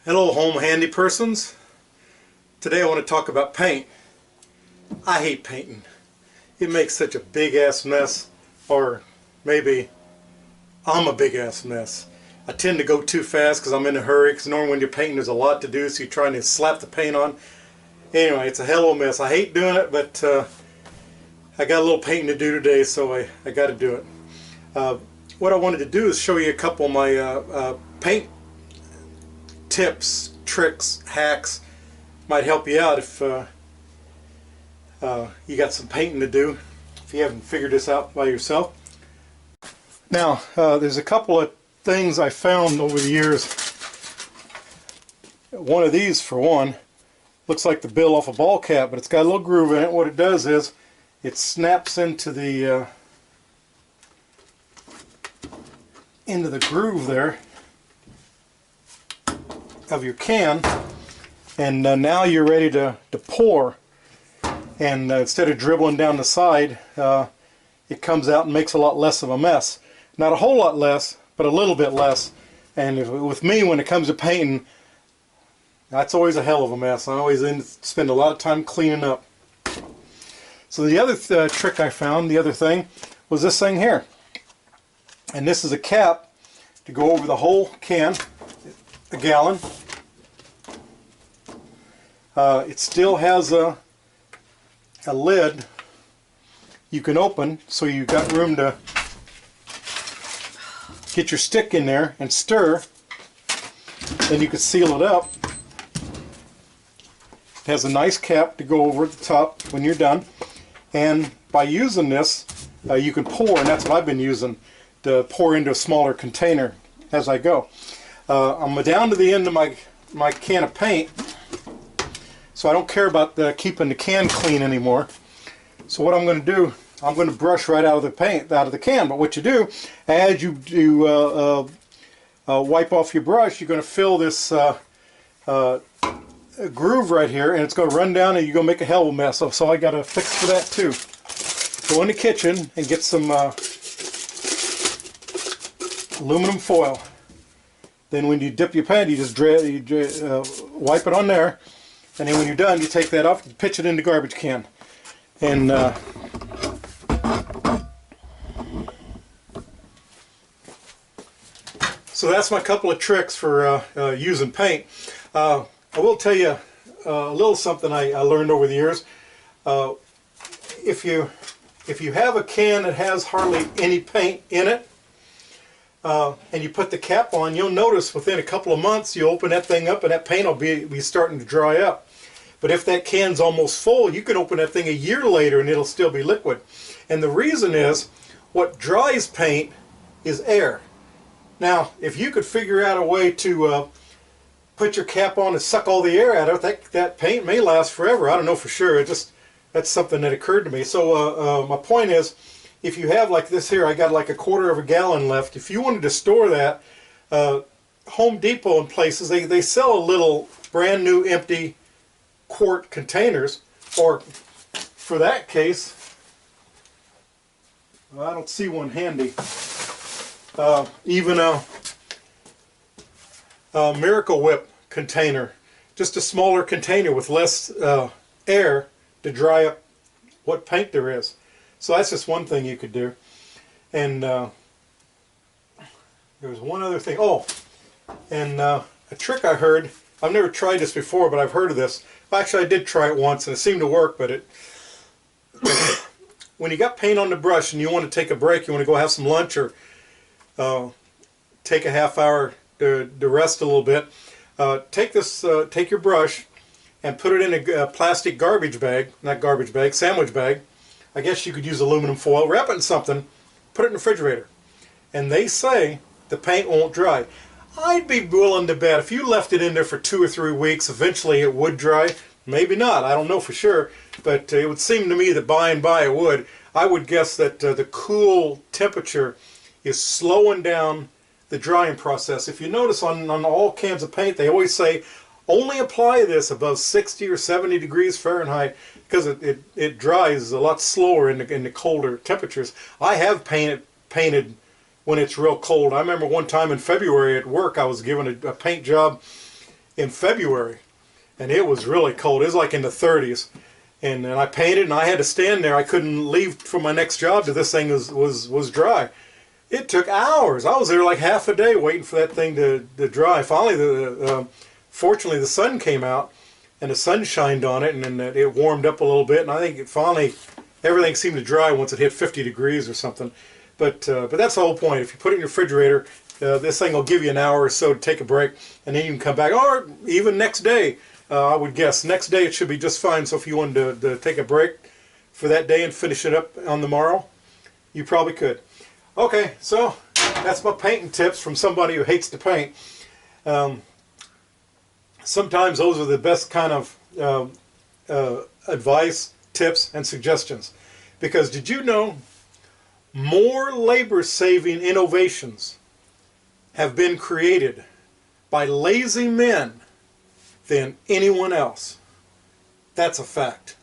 Hello home handy persons. Today I want to talk about paint. I hate painting. It makes such a big ass mess, or maybe I'm a big ass mess. I tend to go too fast because I'm in a hurry, because normally when you're painting there's a lot to do, so you're trying to slap the paint on. Anyway, it's a hell of a mess. I hate doing it, but I got a little painting to do today, so I got to do it. What I wanted to do is show you a couple of my paint tips, tricks, hacks. Might help you out if you got some painting to do, if you haven't figured this out by yourself. Now, there's a couple of things I found over the years. One of these, for one, looks like the bill off a ball cap, but it's got a little groove in it. What it does is it snaps into the groove there of your can, and now you're ready to pour. And instead of dribbling down the side, it comes out and makes a lot less of a mess. Not a whole lot less, but a little bit less. And with me, when it comes to painting, that's always a hell of a mess. I always spend a lot of time cleaning up. So the other trick I found, the other thing, was this thing here. And this is a cap to go over the whole can, a gallon. It still has a lid you can open, so you've got room to get your stick in there and stir. Then you can seal it up. It has a nice cap to go over at the top when you're done. And by using this, you can pour, and that's what I've been using, to pour into a smaller container as I go. I'm down to the end of my can of paint, so I don't care about keeping the can clean anymore. So what I'm going to do, I'm going to brush right out of the paint, out of the can. But what you do, as you wipe off your brush, you're going to fill this groove right here, and it's going to run down, and you're going to make a hell of a mess. So I got to fix for that too. Go in the kitchen and get some aluminum foil. Then when you dip your paint, you just wipe it on there, and then when you're done, you take that off and pitch it in the garbage can. And so that's my couple of tricks for using paint. I will tell you a little something I learned over the years. If you have a can that has hardly any paint in it, and you put the cap on, you'll notice within a couple of months you open that thing up and that paint will be starting to dry up. But if that can's almost full, you can open that thing a year later and it'll still be liquid. And the reason is, what dries paint is air. Now, if you could figure out a way to put your cap on and suck all the air out of it, that paint may last forever. I don't know for sure. That's something that occurred to me. So my point is, if you have like this here, I got like a quarter of a gallon left. If you wanted to store that, Home Depot and places, they sell a little brand new empty quart containers, or for that case, I don't see one handy. Even a Miracle Whip container, just a smaller container with less air to dry up what paint there is. So that's just one thing you could do. And there was one other thing. Oh, and a trick I heard. I've never tried this before, but I've heard of this. Actually, I did try it once, and it seemed to work, but when you got paint on the brush and you want to take a break, you want to go have some lunch or take a half hour to rest a little bit, take your brush and put it in a plastic garbage bag, not garbage bag, sandwich bag. I guess you could use aluminum foil, wrap it in something, put it in the refrigerator. And they say the paint won't dry. I'd be willing to bet if you left it in there for 2 or 3 weeks, eventually it would dry. Maybe not, I don't know for sure, but it would seem to me that by and by it would. I would guess that the cool temperature is slowing down the drying process. If you notice on all cans of paint, they always say only apply this above 60 or 70 degrees Fahrenheit, because it dries a lot slower in the colder temperatures. I have painted when it's real cold. I remember one time in February at work, I was given a paint job in February, and it was really cold. It was like in the 30s. And I painted, and I had to stand there. I couldn't leave for my next job till this thing was dry. It took hours. I was there like half a day waiting for that thing to dry. Finally, fortunately, the sun came out, and the sun shined on it, and then it warmed up a little bit. And I think finally everything seemed to dry once it hit 50 degrees or something. But that's the whole point. If you put it in your refrigerator, this thing will give you an hour or so to take a break, and then you can come back. Or even next day. I would guess next day it should be just fine. So if you wanted to take a break for that day and finish it up on the morrow, you probably could. Okay, so that's my painting tips from somebody who hates to paint. Sometimes those are the best kind of advice, tips, and suggestions. Because did you know more labor-saving innovations have been created by lazy men than anyone else? That's a fact.